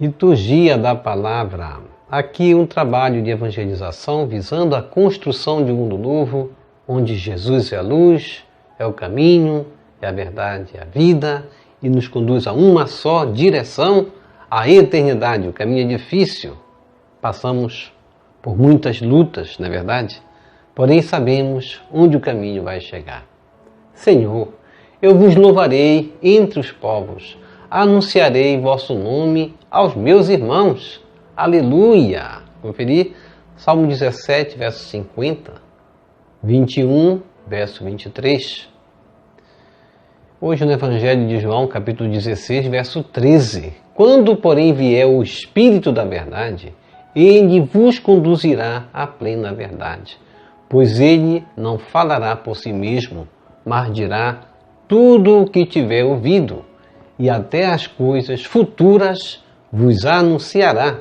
Liturgia da Palavra. Aqui um trabalho de evangelização visando a construção de um mundo novo, onde Jesus é a luz, é o caminho, é a verdade, é a vida e nos conduz a uma só direção, à eternidade. O caminho é difícil, passamos por muitas lutas, não é verdade? Porém sabemos onde o caminho vai chegar. Senhor, eu vos louvarei entre os povos, anunciarei vosso nome aos meus irmãos. Aleluia! Conferir Salmo 17, verso 50, 21, verso 23. Hoje no Evangelho de João, capítulo 16, verso 13. Quando, porém, vier o Espírito da verdade, ele vos conduzirá à plena verdade, pois ele não falará por si mesmo, mas dirá tudo o que tiver ouvido, e até as coisas futuras vos anunciará.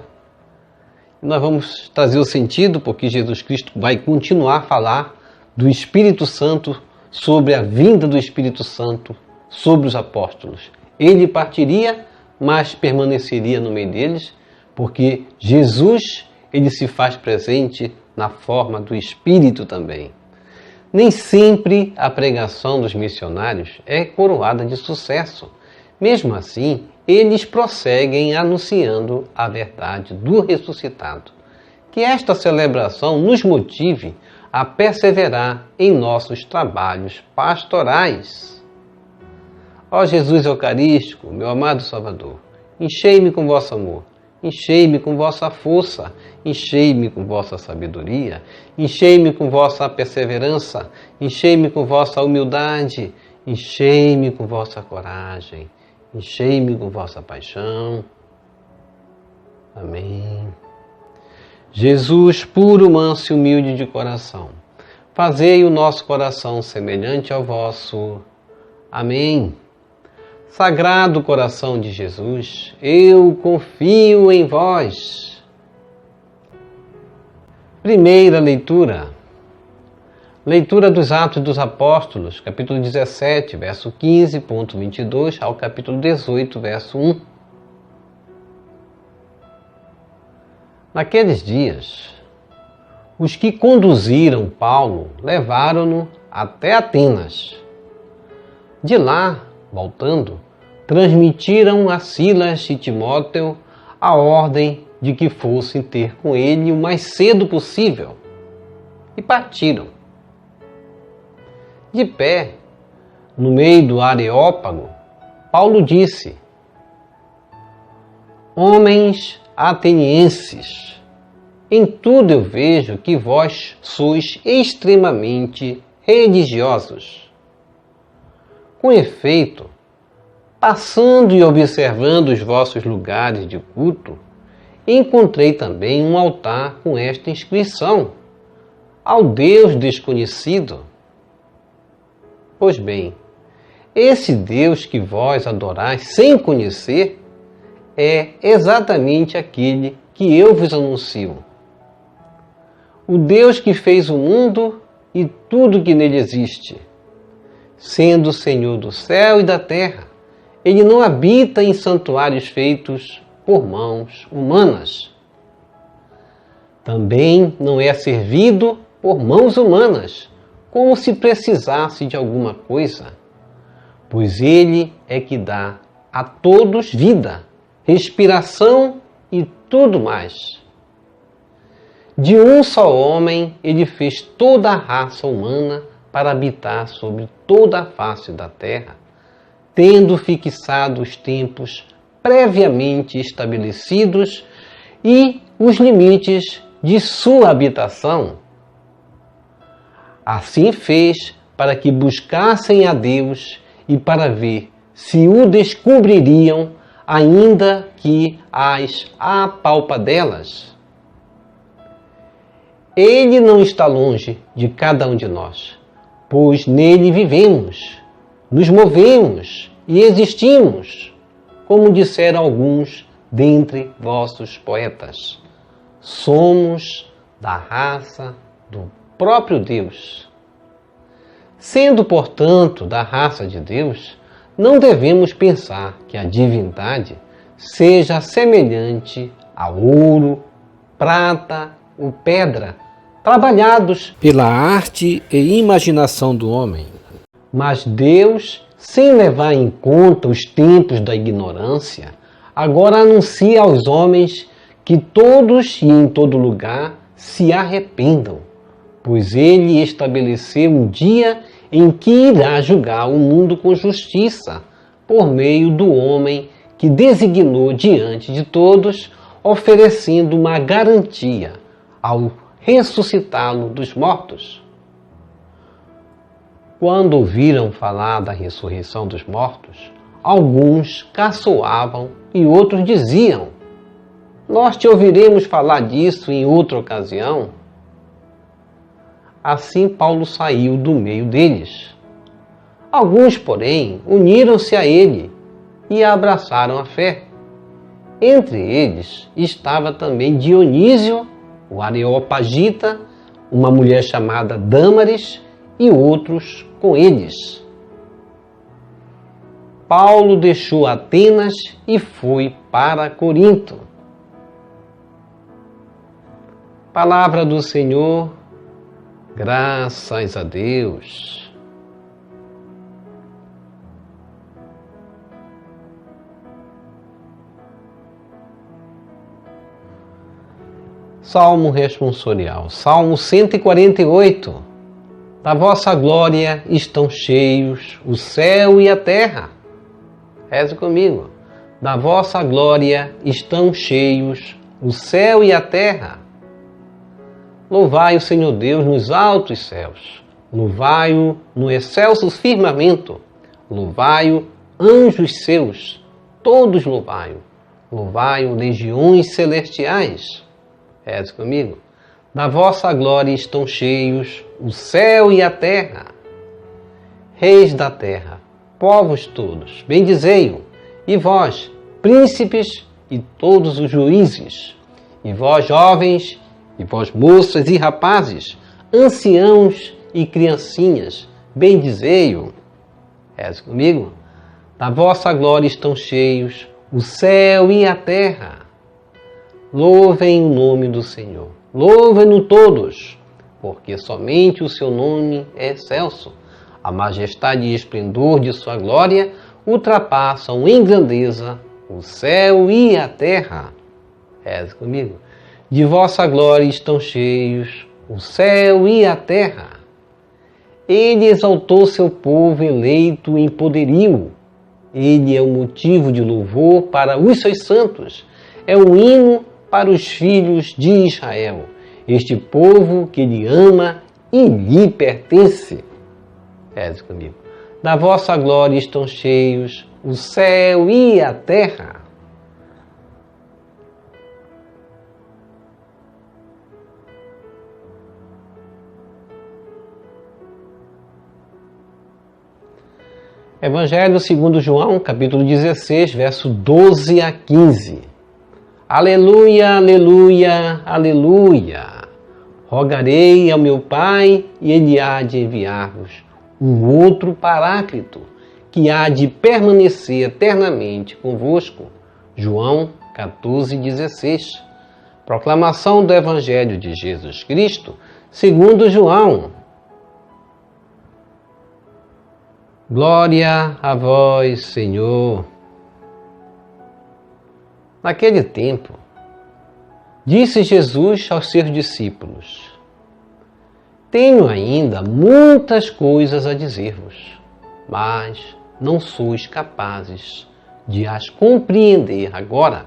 Nós vamos trazer o sentido, porque Jesus Cristo vai continuar a falar do Espírito Santo, sobre a vinda do Espírito Santo sobre os apóstolos. Ele partiria, mas permaneceria no meio deles, porque Jesus, ele se faz presente na forma do Espírito também. Nem sempre a pregação dos missionários é coroada de sucesso. Mesmo assim, eles prosseguem anunciando a verdade do ressuscitado. Que esta celebração nos motive a perseverar em nossos trabalhos pastorais. Ó Jesus Eucarístico, meu amado Salvador, enchei-me com vosso amor, enchei-me com vossa força, enchei-me com vossa sabedoria, enchei-me com vossa perseverança, enchei-me com vossa humildade, enchei-me com vossa coragem, enchei-me com vossa paixão. Amém. Jesus, puro, manso e humilde de coração, fazei o nosso coração semelhante ao vosso. Amém. Sagrado coração de Jesus, eu confio em vós. Primeira leitura. Leitura dos Atos dos Apóstolos, capítulo 17, verso 15.22 ao capítulo 18, verso 1. Naqueles dias, os que conduziram Paulo levaram-no até Atenas. De lá, voltando, transmitiram a Silas e Timóteo a ordem de que fossem ter com ele o mais cedo possível. E partiram. De pé, no meio do Areópago, Paulo disse: Homens atenienses, em tudo eu vejo que vós sois extremamente religiosos. Com efeito, passando e observando os vossos lugares de culto, encontrei também um altar com esta inscrição: ao Deus desconhecido. Pois bem, esse Deus que vós adorais sem conhecer é exatamente aquele que eu vos anuncio. O Deus que fez o mundo e tudo que nele existe. Sendo o Senhor do céu e da terra, ele não habita em santuários feitos por mãos humanas. Também não é servido por mãos humanas, como se precisasse de alguma coisa, pois ele é que dá a todos vida, respiração e tudo mais. De um só homem ele fez toda a raça humana para habitar sobre toda a face da terra, tendo fixado os tempos previamente estabelecidos e os limites de sua habitação. Assim fez para que buscassem a Deus e para ver se o descobririam, ainda que as apalpadelas. Ele não está longe de cada um de nós, pois nele vivemos, nos movemos e existimos, como disseram alguns dentre vossos poetas. Somos da raça do próprio Deus. Sendo, portanto, da raça de Deus, não devemos pensar que a divindade seja semelhante ao ouro, prata ou pedra, trabalhados pela arte e imaginação do homem. Mas Deus, sem levar em conta os tempos da ignorância, agora anuncia aos homens que todos e em todo lugar se arrependam, pois Ele estabeleceu um dia em que irá julgar o mundo com justiça, por meio do homem que designou diante de todos, oferecendo uma garantia ao ressuscitá-lo dos mortos. Quando ouviram falar da ressurreição dos mortos, alguns caçoavam e outros diziam: nós te ouviremos falar disso em outra ocasião. Assim Paulo saiu do meio deles. Alguns, porém, uniram-se a ele e abraçaram a fé. Entre eles estava também Dionísio, o Areopagita, uma mulher chamada Dâmaris e outros com eles. Paulo deixou Atenas e foi para Corinto. Palavra do Senhor, graças a Deus. Salmo responsorial, Salmo 148. Da vossa glória estão cheios o céu e a terra. Reze comigo. Da vossa glória estão cheios o céu e a terra. Louvai o Senhor Deus nos altos céus. Louvai-o no excelso firmamento. Louvai-o, anjos seus. Todos louvai-o. Louvai-o, legiões celestiais. Reze comigo. Da vossa glória estão cheios o céu e a terra. Reis da terra, povos todos, bendizei-o. E vós, príncipes e todos os juízes. E vós, jovens, e vós, moças e rapazes, anciãos e criancinhas, bendizei-o. Reze comigo. Da vossa glória estão cheios o céu e a terra. Louvem o nome do Senhor. Louvem-no todos, porque somente o seu nome é excelso. A majestade e esplendor de sua glória ultrapassam em grandeza o céu e a terra. Reze comigo. De vossa glória estão cheios o céu e a terra. Ele exaltou seu povo eleito em poderio. Ele é o motivo de louvor para os seus santos. É um hino para os filhos de Israel, este povo que lhe ama e lhe pertence. Reze comigo. Da vossa glória estão cheios o céu e a terra. Evangelho segundo João, capítulo 16, verso 12 a 15. Aleluia, aleluia, aleluia. Rogarei ao meu Pai e Ele há de enviar-vos um outro Paráclito, que há de permanecer eternamente convosco. João 14,16. Proclamação do Evangelho de Jesus Cristo, segundo João. Glória a vós, Senhor. Naquele tempo, disse Jesus aos seus discípulos: tenho ainda muitas coisas a dizer-vos, mas não sois capazes de as compreender agora.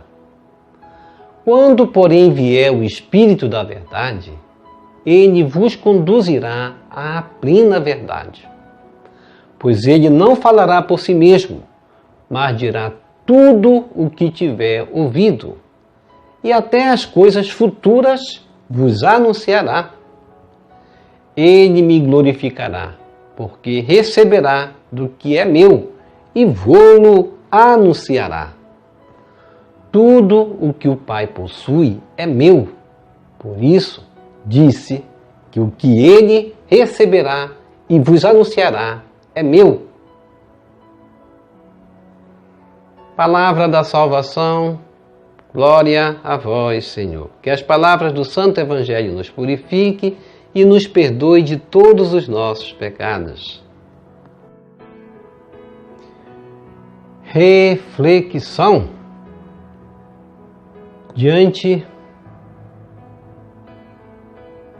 Quando, porém, vier o Espírito da verdade, ele vos conduzirá à plena verdade. Pois ele não falará por si mesmo, mas dirá tudo o que tiver ouvido, e até as coisas futuras vos anunciará. Ele me glorificará, porque receberá do que é meu e vô-lo anunciará. Tudo o que o Pai possui é meu. Por isso, disse que o que ele receberá e vos anunciará é meu. Palavra da salvação, glória a vós, Senhor. Que as palavras do Santo Evangelho nos purifiquem e nos perdoe de todos os nossos pecados. Reflexão. Diante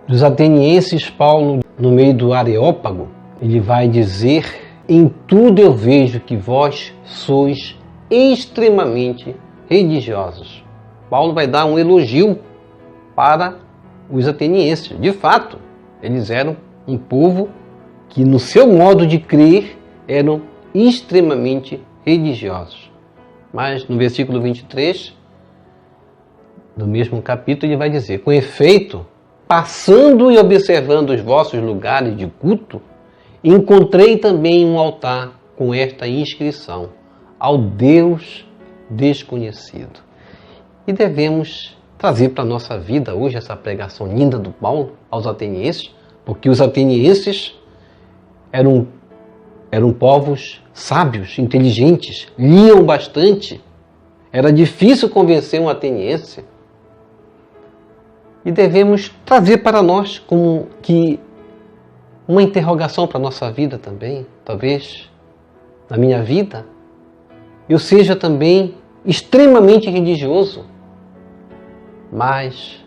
dos atenienses, Paulo, no meio do Areópago, ele vai dizer: em tudo eu vejo que vós sois extremamente religiosos. Paulo vai dar um elogio para os atenienses. De fato, eles eram um povo que, no seu modo de crer, eram extremamente religiosos. Mas no versículo 23, do mesmo capítulo, ele vai dizer: com efeito, passando e observando os vossos lugares de culto, encontrei também um altar com esta inscrição: ao Deus desconhecido. E devemos trazer para a nossa vida hoje essa pregação linda do Paulo aos atenienses, porque os atenienses eram povos sábios, inteligentes, liam bastante. Era difícil convencer um ateniense. E devemos trazer para nós como que uma interrogação para a nossa vida também. Talvez na minha vida eu seja também extremamente religioso, mas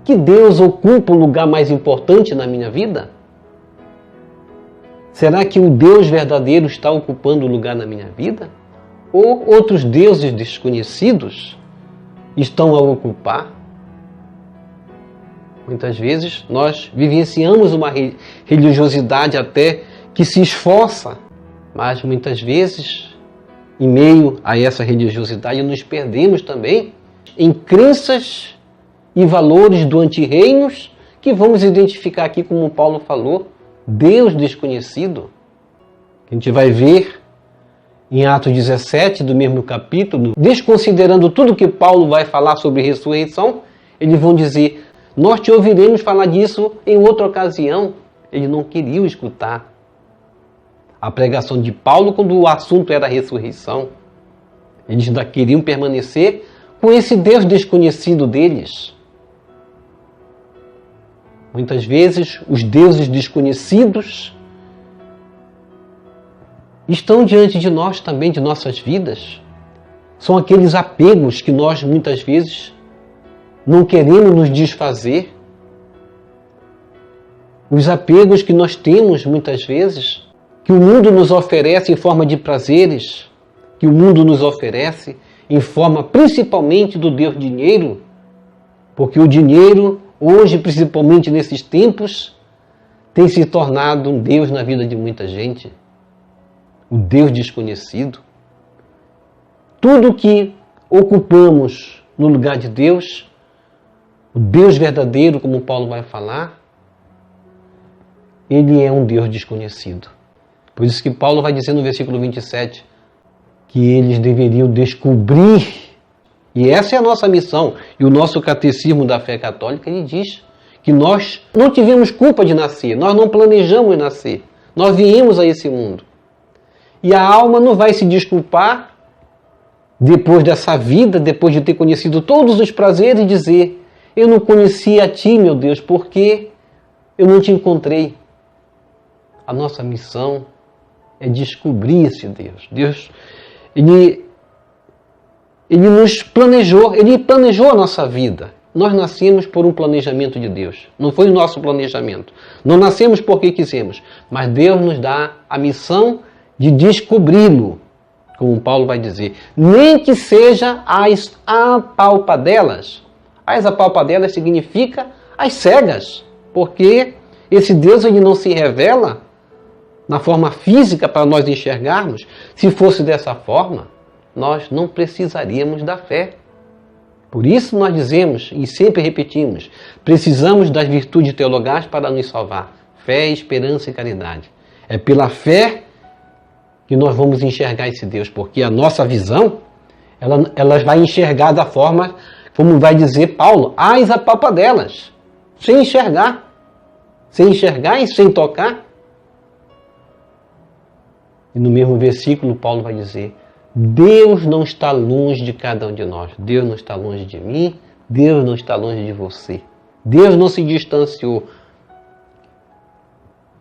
que Deus ocupa um lugar mais importante na minha vida? Será que o Deus verdadeiro está ocupando o lugar na minha vida? Ou outros deuses desconhecidos estão a ocupar? Muitas vezes nós vivenciamos uma religiosidade até que se esforça, mas muitas vezes, em meio a essa religiosidade, nos perdemos também em crenças e valores do antirreinos que vamos identificar aqui, como Paulo falou, Deus desconhecido. A gente vai ver em Atos 17, do mesmo capítulo, desconsiderando tudo que Paulo vai falar sobre ressurreição, eles vão dizer: nós te ouviremos falar disso em outra ocasião. Eles não queriam escutar a pregação de Paulo quando o assunto era a ressurreição. Eles ainda queriam permanecer com esse Deus desconhecido deles. Muitas vezes, os deuses desconhecidos estão diante de nós também, de nossas vidas. São aqueles apegos que nós, muitas vezes, não queremos nos desfazer. Os apegos que nós temos, muitas vezes, que o mundo nos oferece em forma de prazeres, que o mundo nos oferece em forma principalmente do Deus dinheiro, porque o dinheiro, hoje, principalmente nesses tempos, tem se tornado um Deus na vida de muita gente. O Deus desconhecido. Tudo que ocupamos no lugar de Deus, o Deus verdadeiro, como Paulo vai falar, ele é um Deus desconhecido. Por isso que Paulo vai dizer no versículo 27 que eles deveriam descobrir, e essa é a nossa missão, e o nosso catecismo da fé católica, ele diz que nós não tivemos culpa de nascer, nós não planejamos nascer, nós viemos a esse mundo. E a alma não vai se desculpar depois dessa vida, depois de ter conhecido todos os prazeres, e dizer: eu não conheci a ti, meu Deus, porque eu não te encontrei. A nossa missão é descobrir esse Deus. Deus, Ele nos planejou, Ele planejou a nossa vida. Nós nascemos por um planejamento de Deus. Não foi o nosso planejamento. Não nascemos porque quisemos, mas Deus nos dá a missão de descobri-lo, como Paulo vai dizer. Nem que seja as apalpadelas. As apalpadelas significa as cegas, porque esse Deus ele não se revela na forma física para nós enxergarmos. Se fosse dessa forma, nós não precisaríamos da fé. Por isso nós dizemos e sempre repetimos: precisamos das virtudes teologais para nos salvar. Fé, esperança e caridade. É pela fé que nós vamos enxergar esse Deus, porque a nossa visão, ela vai enxergar da forma, como vai dizer Paulo, as apalpadelas, sem enxergar e sem tocar. E no mesmo versículo Paulo vai dizer: Deus não está longe de cada um de nós. Deus não está longe de mim. Deus não está longe de você. Deus não se distanciou.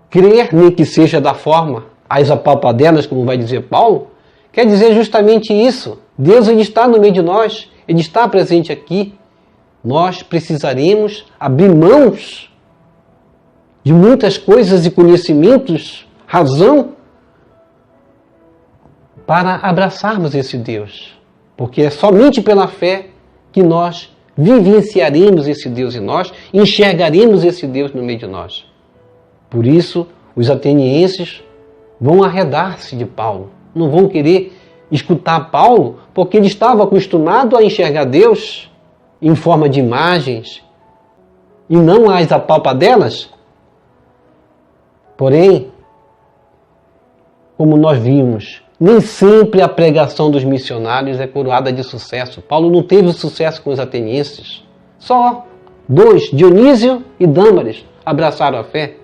Crer, nem que seja da forma, as apalpadelas, como vai dizer Paulo, quer dizer justamente isso. Deus, ele está no meio de nós. Ele está presente aqui. Nós precisaremos abrir mãos de muitas coisas e conhecimentos, razão, para abraçarmos esse Deus. Porque é somente pela fé que nós vivenciaremos esse Deus em nós, enxergaremos esse Deus no meio de nós. Por isso, os atenienses vão arredar-se de Paulo. Não vão querer escutar Paulo, porque ele estava acostumado a enxergar Deus em forma de imagens e não as apalpadelas. Porém, como nós vimos, nem sempre a pregação dos missionários é coroada de sucesso. Paulo não teve sucesso com os atenienses. Só 2, Dionísio e Dâmaris, abraçaram a fé.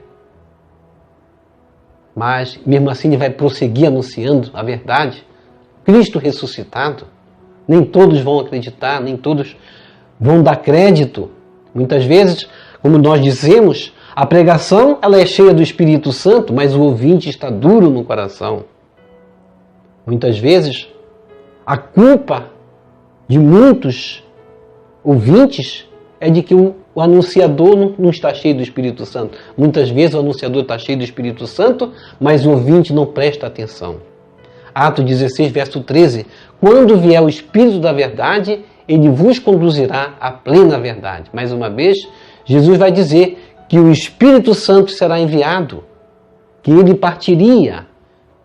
Mas, mesmo assim, ele vai prosseguir anunciando a verdade. Cristo ressuscitado. Nem todos vão acreditar, nem todos vão dar crédito. Muitas vezes, como nós dizemos, a pregação ela é cheia do Espírito Santo, mas o ouvinte está duro no coração. Muitas vezes, a culpa de muitos ouvintes é de que o anunciador não está cheio do Espírito Santo. Muitas vezes o anunciador está cheio do Espírito Santo, mas o ouvinte não presta atenção. Atos 16, verso 13. Quando vier o Espírito da verdade, ele vos conduzirá à plena verdade. Mais uma vez, Jesus vai dizer que o Espírito Santo será enviado, que ele partiria,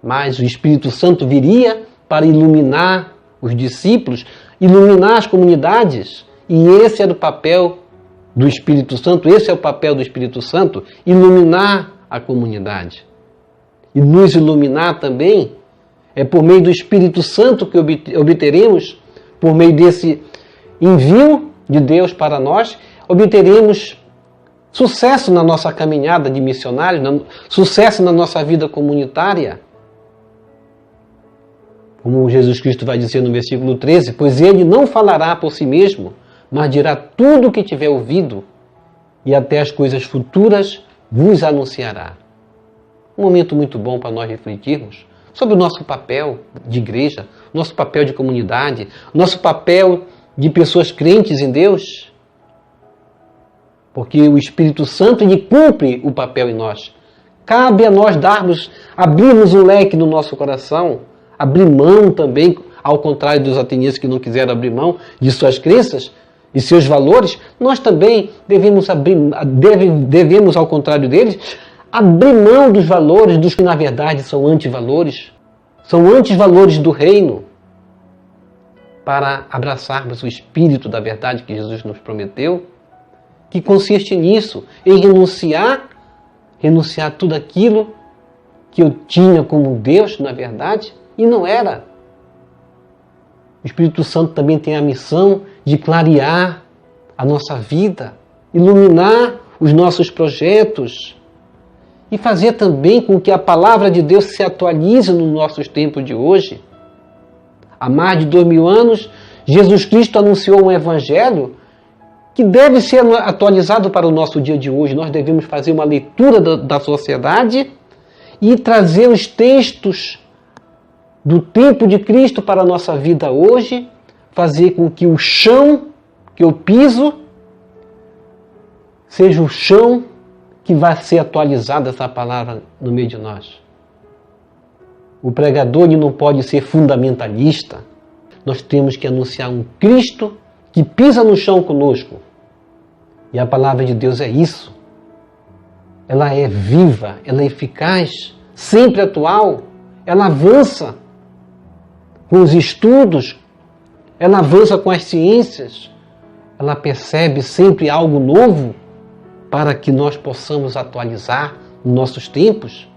mas o Espírito Santo viria para iluminar os discípulos, iluminar as comunidades. E esse era o papel do Espírito Santo, esse é o papel do Espírito Santo, iluminar a comunidade. E nos iluminar também é por meio do Espírito Santo que obteremos, por meio desse envio de Deus para nós, obteremos sucesso na nossa caminhada de missionários, sucesso na nossa vida comunitária. Como Jesus Cristo vai dizer no versículo 13, pois ele não falará por si mesmo, mas dirá tudo o que tiver ouvido, e até as coisas futuras vos anunciará. Um momento muito bom para nós refletirmos sobre o nosso papel de igreja, nosso papel de comunidade, nosso papel de pessoas crentes em Deus. Porque o Espírito Santo ele cumpre o papel em nós. Cabe a nós abrirmos um leque no nosso coração, abrir mão também, ao contrário dos atenienses que não quiseram abrir mão de suas crenças e seus valores, nós também devemos, ao contrário deles, abrir mão dos valores, dos que na verdade são antivalores do reino, para abraçarmos o Espírito da verdade que Jesus nos prometeu, que consiste nisso, em renunciar tudo aquilo que eu tinha como Deus, na verdade, e não era. O Espírito Santo também tem a missão de clarear a nossa vida, iluminar os nossos projetos e fazer também com que a palavra de Deus se atualize nos nossos tempos de hoje. Há mais de 2000 anos, Jesus Cristo anunciou um evangelho que deve ser atualizado para o nosso dia de hoje. Nós devemos fazer uma leitura da sociedade e trazer os textos do tempo de Cristo para a nossa vida hoje, fazer com que o chão que eu piso seja o chão que vai ser atualizada essa palavra no meio de nós. O pregador ele não pode ser fundamentalista. Nós temos que anunciar um Cristo que pisa no chão conosco. E a palavra de Deus é isso. Ela é viva, ela é eficaz, sempre atual. Ela avança com os estudos, ela avança com as ciências. Ela percebe sempre algo novo para que nós possamos atualizar nos nossos tempos.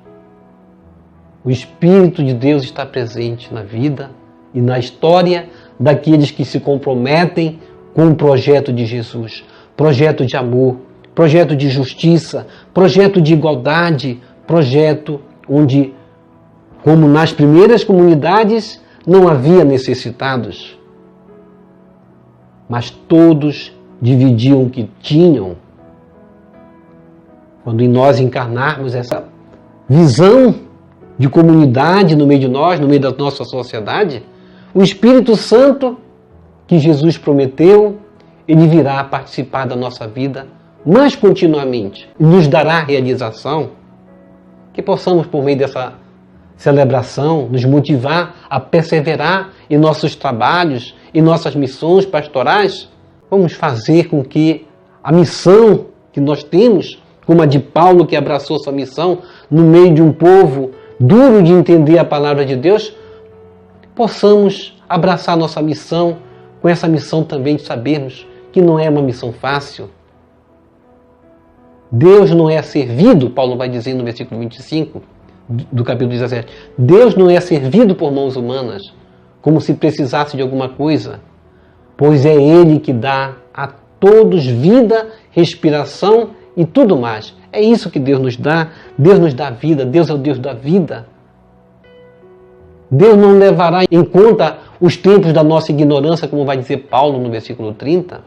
O Espírito de Deus está presente na vida e na história daqueles que se comprometem com o projeto de Jesus. Projeto de amor, projeto de justiça, projeto de igualdade, projeto onde, como nas primeiras comunidades, não havia necessitados, mas todos dividiam o que tinham. Quando em nós encarnarmos essa visão de comunidade no meio de nós, no meio da nossa sociedade, o Espírito Santo que Jesus prometeu, ele virá participar da nossa vida mais continuamente e nos dará realização, que possamos, por meio dessa celebração, nos motivar a perseverar em nossos trabalhos, em nossas missões pastorais. Vamos fazer com que a missão que nós temos, como a de Paulo, que abraçou sua missão no meio de um povo duro de entender a palavra de Deus, possamos abraçar nossa missão com essa missão também de sabermos que não é uma missão fácil. Deus não é servido, Paulo vai dizer no versículo 25 do capítulo 17, Deus não é servido por mãos humanas, como se precisasse de alguma coisa, pois é Ele que dá a todos vida, respiração e tudo mais. É isso que Deus nos dá vida, Deus é o Deus da vida. Deus não levará em conta os tempos da nossa ignorância, como vai dizer Paulo no versículo 30,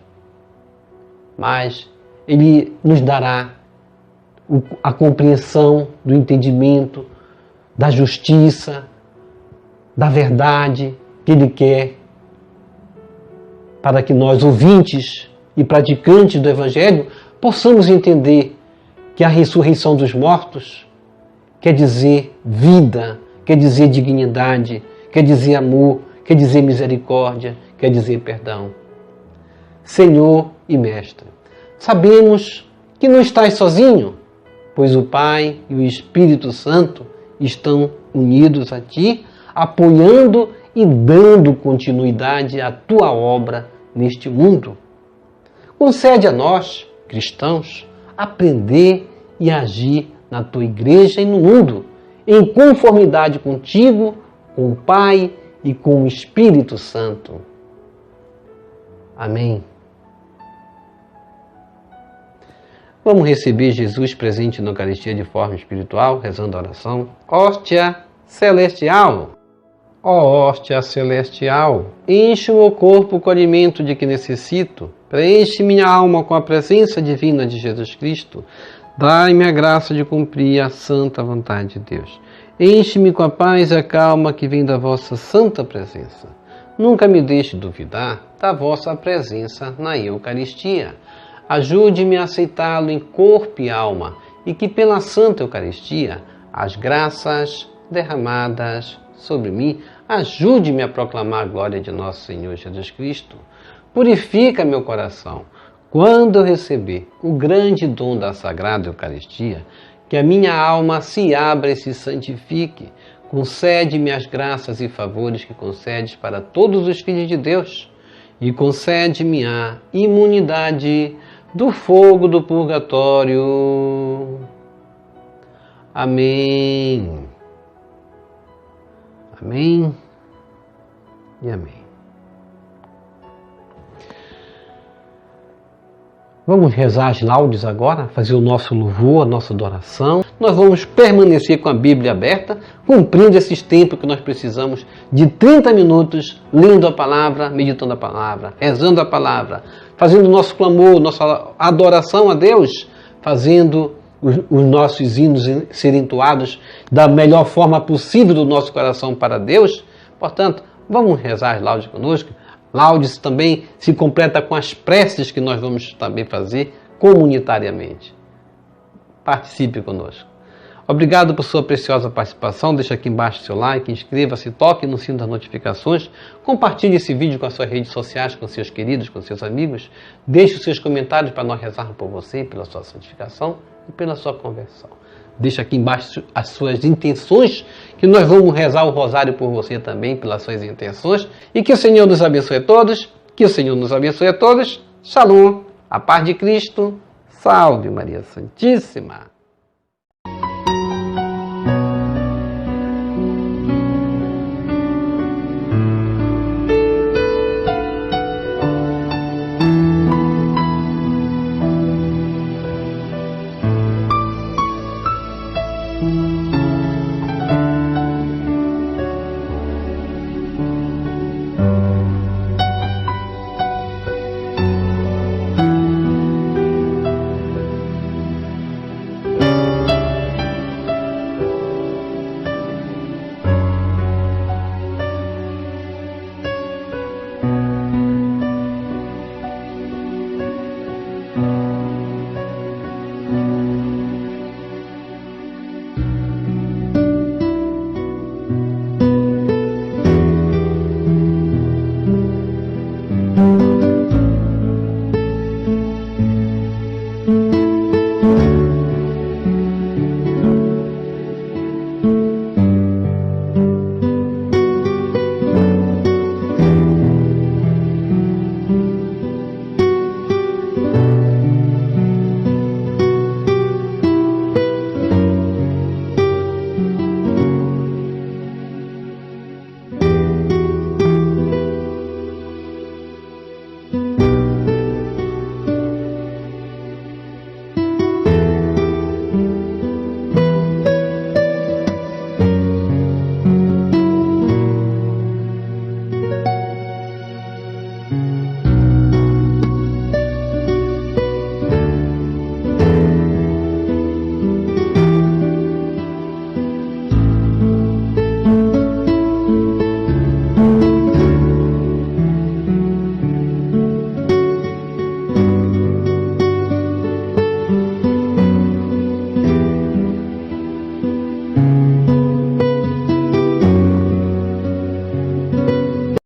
mas Ele nos dará a compreensão do entendimento, da justiça, da verdade que Ele quer, para que nós, ouvintes e praticantes do Evangelho, possamos entender que a ressurreição dos mortos quer dizer vida, quer dizer dignidade, quer dizer amor, quer dizer misericórdia, quer dizer perdão. Senhor e Mestre, sabemos que não estás sozinho, pois o Pai e o Espírito Santo estão unidos a Ti, apoiando e dando continuidade à Tua obra neste mundo. Concede a nós, cristãos, aprender e agir na Tua Igreja e no mundo, em conformidade contigo, com o Pai e com o Espírito Santo. Amém. Vamos receber Jesus presente na Eucaristia de forma espiritual, rezando a oração. Hóstia celestial. Ó hóstia celestial, enche o meu corpo com o alimento de que necessito. Preenche minha alma com a presença divina de Jesus Cristo. Dai-me a graça de cumprir a santa vontade de Deus. Enche-me com a paz e a calma que vem da vossa santa presença. Nunca me deixe duvidar da vossa presença na Eucaristia. Ajude-me a aceitá-lo em corpo e alma, e que pela Santa Eucaristia, as graças derramadas sobre mim, ajude-me a proclamar a glória de nosso Senhor Jesus Cristo. Purifica meu coração. Quando eu receber o grande dom da Sagrada Eucaristia, que a minha alma se abra e se santifique, concede-me as graças e favores que concedes para todos os filhos de Deus, e concede-me a imunidade do fogo do purgatório. Amém. Amém e amém. Vamos rezar as laudes agora, fazer o nosso louvor, a nossa adoração. Nós vamos permanecer com a Bíblia aberta, cumprindo esses tempos que nós precisamos de 30 minutos, lendo a palavra, meditando a palavra, rezando a palavra, fazendo o nosso clamor, nossa adoração a Deus, fazendo os nossos hinos serem entoados da melhor forma possível do nosso coração para Deus. Portanto, vamos rezar as laudes conosco. Laudes também se completa com as preces que nós vamos também fazer comunitariamente. Participe conosco. Obrigado por sua preciosa participação. Deixa aqui embaixo seu like, inscreva-se, toque no sino das notificações, compartilhe esse vídeo com as suas redes sociais, com seus queridos, com seus amigos. Deixe os seus comentários para nós rezarmos por você, pela sua santificação e pela sua conversão. Deixa aqui embaixo as suas intenções, que nós vamos rezar o rosário por você também, pelas suas intenções. E que o Senhor nos abençoe a todos, que o Senhor nos abençoe a todos. Shalom, a paz de Cristo, salve Maria Santíssima.